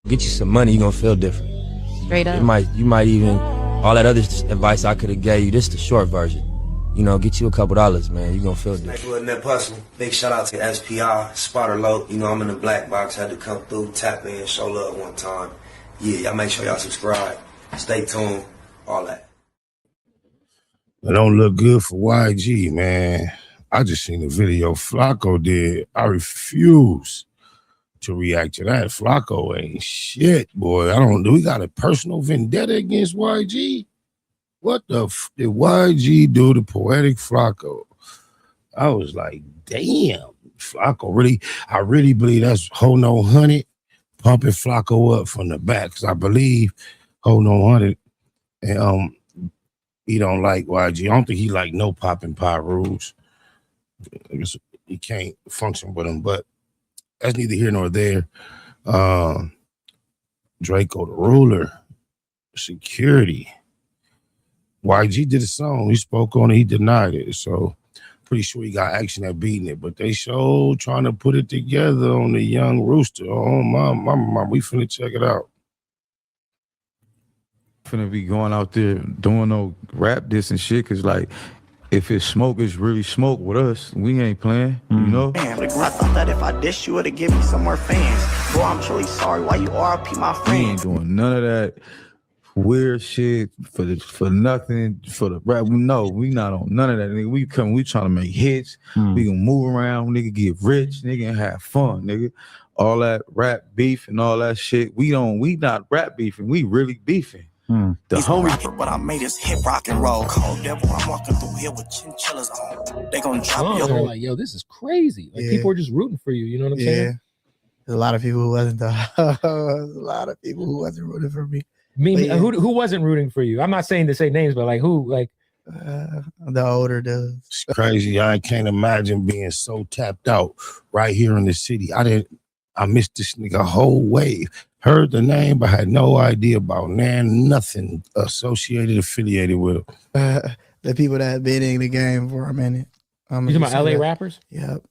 Get you some money, you're gonna feel different. Straight up. You might even, all that other advice I could have gave you, this is the short version. You know, get you a couple dollars, man. You're gonna feel different. Nip Hustle. Big shout out to SPI, Spotter Low. You know, I'm in the black box. Had to come through, tap in, show love one time. Yeah, y'all make sure y'all subscribe. Stay tuned. All that. It don't look good for YG, man. I just seen the video Flacco did. I refuse to react to that. Flacco ain't shit, boy. Do we got a personal vendetta against YG? What the did YG do to Poetic Flacco? I was like, damn, Flacco really, I really believe that's Ho No 100 pumping Flacco up from the back. Because I believe Ho No 100 and he don't like YG. I don't think he like no popping pie rules. I guess he can't function with him, but that's neither here nor there. Drakeo the ruler, security. YG did a song. He spoke on it. He denied it. So pretty sure he got action at beating it. But they show trying to put it together on the young rooster. Oh, mom, we finna check it out. Finna be going out there doing no rap diss and shit. Cause like, if it's smoke, it's really smoke with us. We ain't playing, you know? Damn, I thought that if I dish you, it'd give me some more fans. Bro, I'm truly sorry. Why you RP my friend? We ain't doing none of that weird shit for nothing for the rap. No, we not on none of that. Nigga, we trying to make hits. We gonna move around, nigga, get rich, nigga, and have fun, nigga. All that rap beef and all that shit. We not rap beefing. We really beefing. The He's a rapper, but I made his hit rock and roll. Cold devil, I'm walking through here with chinchillas on. They gonna drop you. Like, yo, this is crazy. Like, people are just rooting for you. You know what I'm saying? There's a lot of people who wasn't. A lot of people who wasn't rooting for me. Who wasn't rooting for you? I'm not saying to say names, but like who? Like the older dudes. It's crazy. I can't imagine being so tapped out right here in the city. I missed this nigga whole wave. Heard the name, but had no idea about nothing affiliated with him. The people that have been in the game for a minute. You talking about LA rappers? Yep.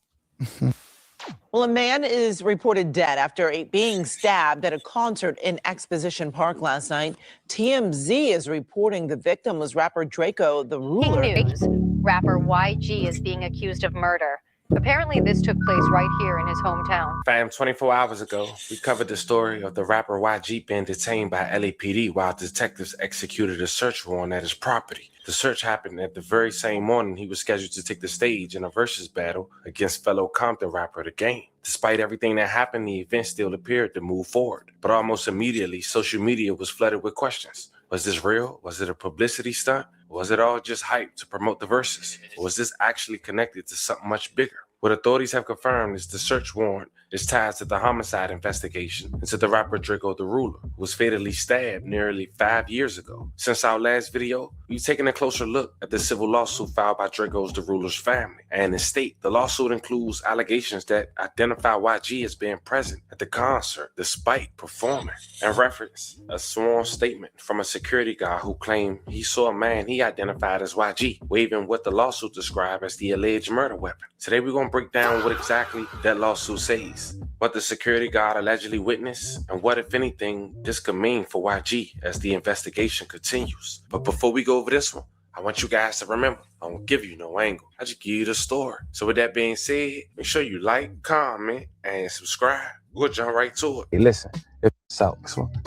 Well, a man is reported dead after being stabbed at a concert in Exposition Park last night. TMZ is reporting the victim was rapper Drakeo, the ruler. News. Rapper YG is being accused of murder. Apparently, this took place right here in his hometown. Fam, 24 hours ago, we covered the story of the rapper YG being detained by LAPD while detectives executed a search warrant at his property. The search happened at the very same morning he was scheduled to take the stage in a versus battle against fellow Compton rapper The Game. Despite everything that happened, the event still appeared to move forward. But almost immediately, social media was flooded with questions. Was this real? Was it a publicity stunt? Was it all just hype to promote the verses? Or was this actually connected to something much bigger? What authorities have confirmed is the search warrant is tied to the homicide investigation into the rapper Drakeo the Ruler, who was fatally stabbed nearly 5 years ago. Since our last video, we've taken a closer look at the civil lawsuit filed by Drakeo's the Ruler's family and his state. The lawsuit includes allegations that identify YG as being present at the concert despite performing, and reference a sworn statement from a security guard who claimed he saw a man he identified as YG waving what the lawsuit described as the alleged murder weapon. Today we're going to break down what exactly that lawsuit says, what the security guard allegedly witnessed, and what, if anything, this could mean for YG as the investigation continues. But before we go over this one, I want you guys to remember, I don't give you no angle. I just give you the story. So with that being said, make sure you like, comment, and subscribe. We'll jump right to it. Hey, listen, it's out.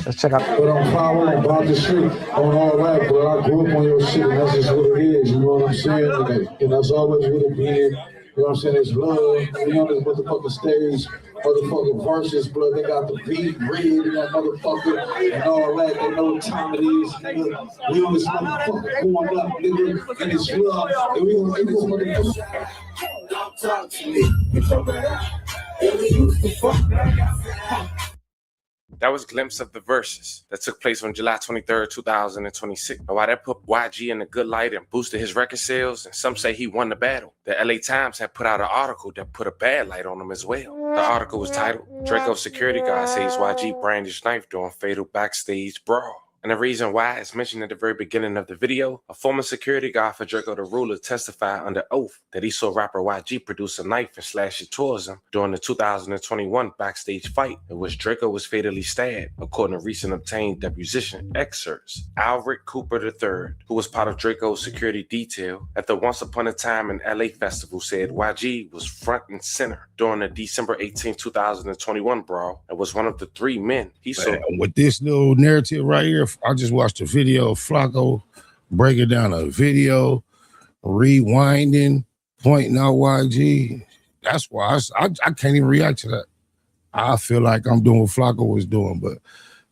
Let's check out. But I'm following about the street on all that, but I grew up on your shit, and that's just what it is, you know what I'm saying? And that's always what it been. You know what I'm saying? It's love. We on this motherfucking stage, motherfucking verses, blood. They got the beat, red, and that motherfucker, and all that. They know what time it is, nigga. We on this motherfucker going up, nigga, and it's love. And we gonna get this motherfucker. Don't talk to me. It's over there. That was a glimpse of the verses that took place on July 23rd, 2026. And while that put YG in a good light and boosted his record sales, and some say he won the battle, the LA Times had put out an article that put a bad light on him as well. The article was titled, Drakeo's security guard says YG brandished knife during fatal backstage brawl. And the reason why is mentioned at the very beginning of the video. A former security guard for Drakeo the Ruler testified under oath that he saw rapper YG produce a knife and slash it towards him during the 2021 backstage fight in which Drakeo was fatally stabbed, according to recent obtained deposition excerpts. Alric Cooper III, who was part of Drakeo's security detail at the Once Upon a Time in LA festival, said YG was front and center during the December 18, 2021 brawl and was one of the 3 men he saw. With this little narrative right here, I just watched a video of Flacco breaking down a video, rewinding, pointing out YG. That's why I can't even react to that. I feel like I'm doing what Flacco was doing, but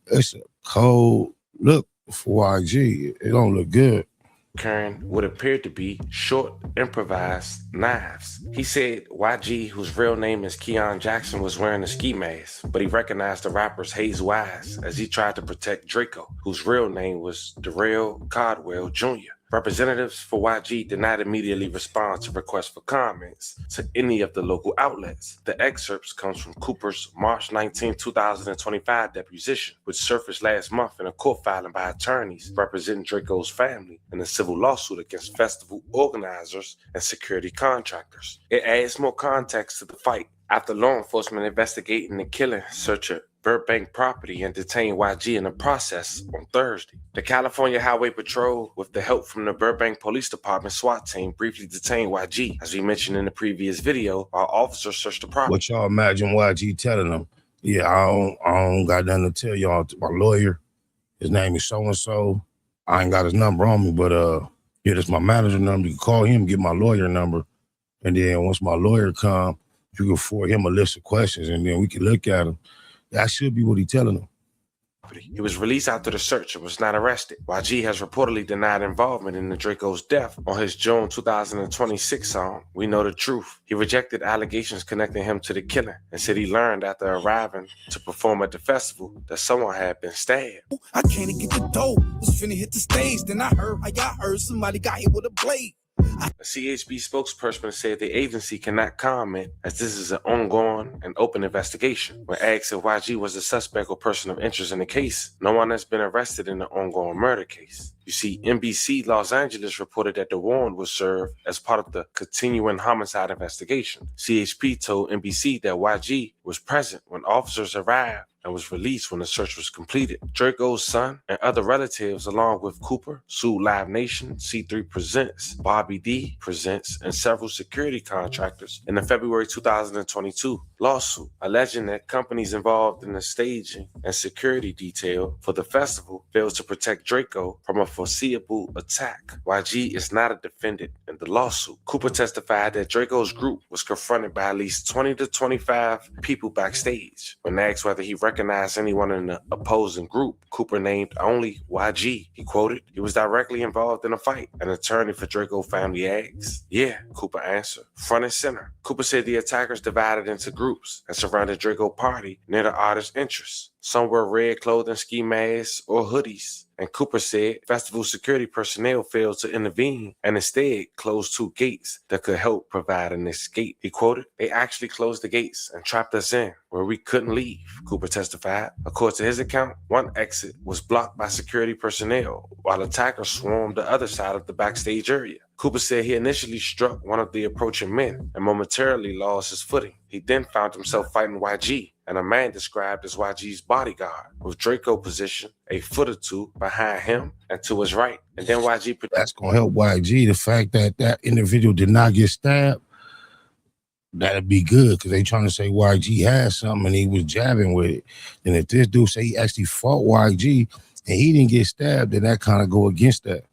it's a cold look for YG. It don't look good. Carrying what appeared to be short, improvised knives. He said YG, whose real name is Keon Jackson, was wearing a ski mask, but he recognized the rapper's Hayes Wise as he tried to protect Drakeo, whose real name was Darrell Caldwell Jr. Representatives for YG did not immediately respond to requests for comments to any of the local outlets. The excerpts comes from Cooper's March 19, 2025 deposition, which surfaced last month in a court filing by attorneys representing Drakeo's family in a civil lawsuit against festival organizers and security contractors. It adds more context to the fight. After law enforcement investigating the killing, searcher Burbank property and detained YG in the process on Thursday. The California Highway Patrol, with the help from the Burbank Police Department SWAT team, briefly detained YG, as we mentioned in the previous video, while officers searched the property. What y'all imagine YG telling them? Yeah, I don't got nothing to tell y'all. My lawyer, his name is so-and-so. I ain't got his number on me, but yeah, that's my manager number. You can call him, get my lawyer number. And then once my lawyer come, you can forward him a list of questions and then we can look at him. That should be what he's telling them. He was released after the search and was not arrested. YG has reportedly denied involvement in the Drakeo's death on his June 2026 song, We Know the Truth. He rejected allegations connecting him to the killing and said he learned after arriving to perform at the festival that someone had been stabbed. I can't even get the dough. Was finna hit the stage, then I heard somebody got hit with a blade. A CHB spokesperson said the agency cannot comment as this is an ongoing and open investigation. When asked if YG was a suspect or person of interest in the case, no one has been arrested in the ongoing murder case. You see, NBC Los Angeles reported that the warrant was served as part of the continuing homicide investigation. CHP told NBC that YG was present when officers arrived and was released when the search was completed. Drakeo's son and other relatives, along with Cooper, sued Live Nation, C3 Presents, Bobby D Presents, and several security contractors in the February 2022 lawsuit, alleging that companies involved in the staging and security detail for the festival failed to protect Drakeo from a foreseeable attack. YG is not a defendant in the lawsuit. Cooper testified that Drakeo's group was confronted by at least 20 to 25 people backstage. When asked whether he recognized anyone in the opposing group, Cooper named only YG. He quoted, "He was directly involved in a fight." An attorney for Drakeo family asked. "Yeah," Cooper answered. Front and center. Cooper said the attackers divided into groups and surrounded Drakeo party near the artist's entrance. Some wore red clothing, ski masks, or hoodies. And Cooper said festival security personnel failed to intervene and instead closed 2 gates that could help provide an escape. He quoted, "They actually closed the gates and trapped us in where we couldn't leave," Cooper testified. According to his account, one exit was blocked by security personnel while attackers swarmed the other side of the backstage area. Cooper said he initially struck one of the approaching men and momentarily lost his footing. He then found himself fighting YG and a man described as YG's bodyguard, with Drakeo positioned a foot or two behind him and to his right. And then YG... That's going to help YG. The fact that that individual did not get stabbed, that'd be good because they trying to say YG had something and he was jabbing with it. And if this dude say he actually fought YG and he didn't get stabbed, then that kind of go against that.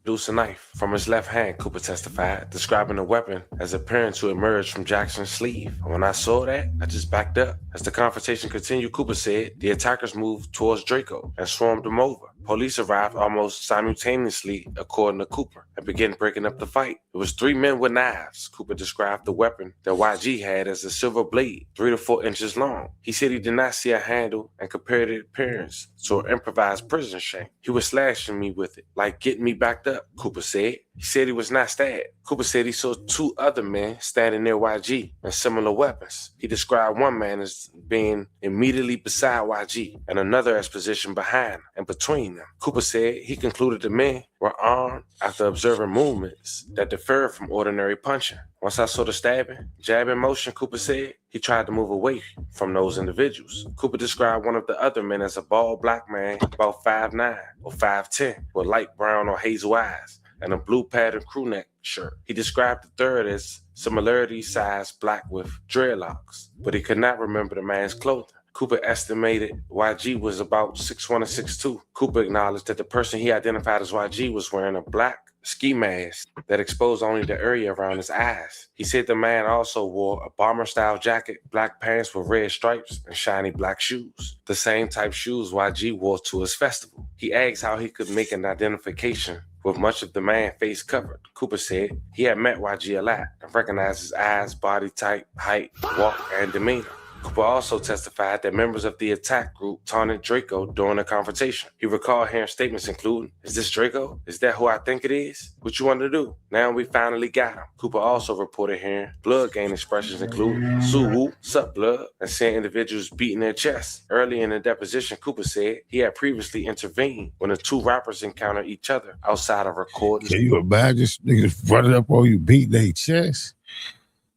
Produce a knife from his left hand, Cooper testified, describing the weapon as appearing to emerge from Jackson's sleeve. And when I saw that, I just backed up. As the confrontation continued, Cooper said the attackers moved towards Drakeo and swarmed him over. Police arrived almost simultaneously, according to Cooper, and began breaking up the fight. It was 3 men with knives. Cooper described the weapon that YG had as a silver blade, 3 to 4 inches long. He said he did not see a handle and compared the appearance to an improvised prison shank. He was slashing me with it, like getting me backed up, Cooper said. He said he was not stabbed. Cooper said he saw 2 other men standing near YG and similar weapons. He described one man as being immediately beside YG and another as positioned behind and between them. Cooper said he concluded the men were armed after observing movements that differed from ordinary punching. Once I saw the stabbing, jabbing motion, Cooper said, he tried to move away from those individuals. Cooper described one of the other men as a bald black man, about 5'9" or 5'10", with light brown or hazel eyes and a blue patterned crew neck shirt. He described the third as similarity sized black with dreadlocks, but he could not remember the man's clothing. Cooper estimated YG was about 6'1" or 6'2". Cooper acknowledged that the person he identified as YG was wearing a black ski mask that exposed only the area around his eyes. He said the man also wore a bomber-style jacket, black pants with red stripes, and shiny black shoes, the same type shoes YG wore to his festival. He asked how he could make an identification with much of the man's face covered. Cooper said he had met YG a lot and recognized his eyes, body type, height, walk, and demeanor. Cooper also testified that members of the attack group taunted Drakeo during the confrontation. He recalled hearing statements including, "Is this Drakeo? Is that who I think it is? What you want to do? Now we finally got him." Cooper also reported hearing blood gang expressions including, "Sue whoop, sup blood," and seeing individuals beating their chests. Early in the deposition, Cooper said he had previously intervened when the 2 rappers encountered each other outside of recording. Can you imagine niggas running up on you, beating their chest?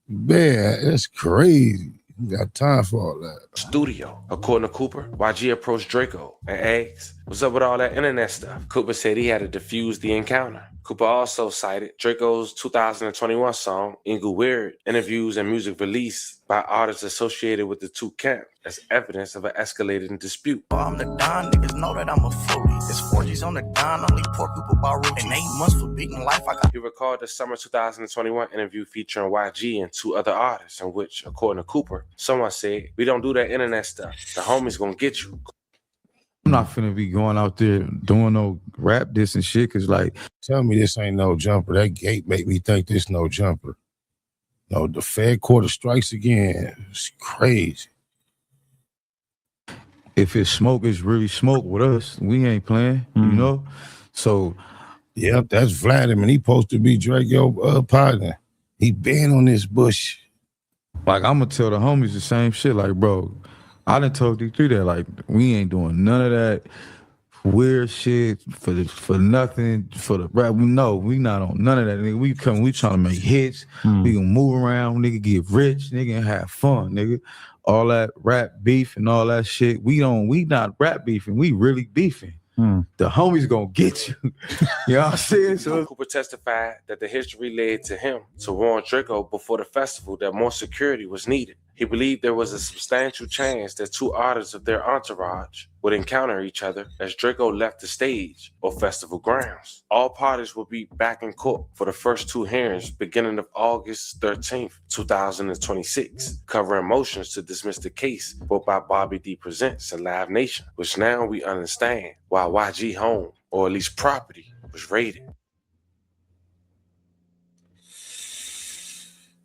Man, that's crazy. You got time for all that. Studio. According to Cooper, YG approached Drakeo and asked, "What's up with all that internet stuff?" Cooper said he had to defuse the encounter. Cooper also cited Drakeo's 2021 song, Ingle Weird, interviews and music released by artists associated with the 2 camps as evidence of an escalating dispute. I'm the Don, niggas know that I'm a foodie. It's 4G's on the Don, only poor people buy roots. In 8 months for beating life, I got... He recalled the summer 2021 interview featuring YG and 2 other artists, in which, according to Cooper, someone said, "We don't do that internet stuff. The homies gonna get you." I'm not finna be going out there doing no rap diss and shit, cause like, tell me this ain't no jumper. That gate make me think this no jumper. No, the Fed quarter strikes again. It's crazy. If it's smoke, it's really smoke with us. We ain't playing, you know? So, yep, that's Vladimir. He supposed to be Drakeo partner. He been on this bush. Like, I'm gonna tell the homies the same shit. Like, bro, I done told you through that. Like, we ain't doing none of that weird shit for nothing for the rap. No, we not on none of that. Nigga, we trying to make hits. We gonna move around. Nigga, get rich. Nigga, and have fun. Nigga, all that rap beef and all that shit. We not rap beefing. We really beefing. The homies gonna get you. You know what I'm saying? So Cooper testified that the history led to him to warn Drakeo before the festival that more security was needed. He believed there was a substantial chance that 2 artists of their entourage would encounter each other as Drakeo left the stage or festival grounds. All parties will be back in court for the first 2 hearings beginning of August 13th, 2026, covering motions to dismiss the case brought by Bobby D Presents and Live Nation, which now we understand why YG home, or at least property, was raided.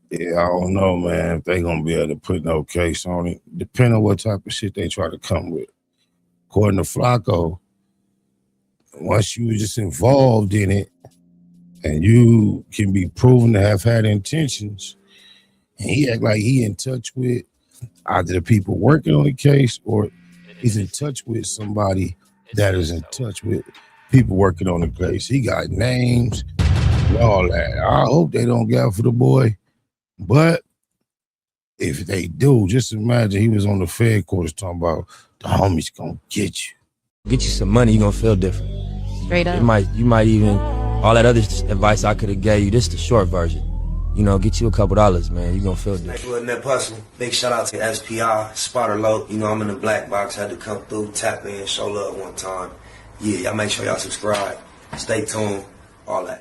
Yeah, I don't know, man, if they gonna be able to put no case on it. Depending on what type of shit they try to come with. According to Flacco, once you just involved in it and you can be proven to have had intentions, and he act like he in touch with either the people working on the case or he's in touch with somebody that is in touch with people working on the case. He got names and all that. I hope they don't get out for the boy. But if they do, just imagine he was on the Fed quarters talking about the homies gonna get you. Get you some money, you gonna feel different. Straight up. You might even, all that other advice I could have gave you, this the short version. You know, get you a couple dollars, man. You gonna feel different. Thank you, Net Hustle. Big shout out to SPI, Spotter Low. You know, I'm in the black box. Had to come through, tap in, show love one time. Yeah, y'all make sure y'all subscribe. Stay tuned, all that.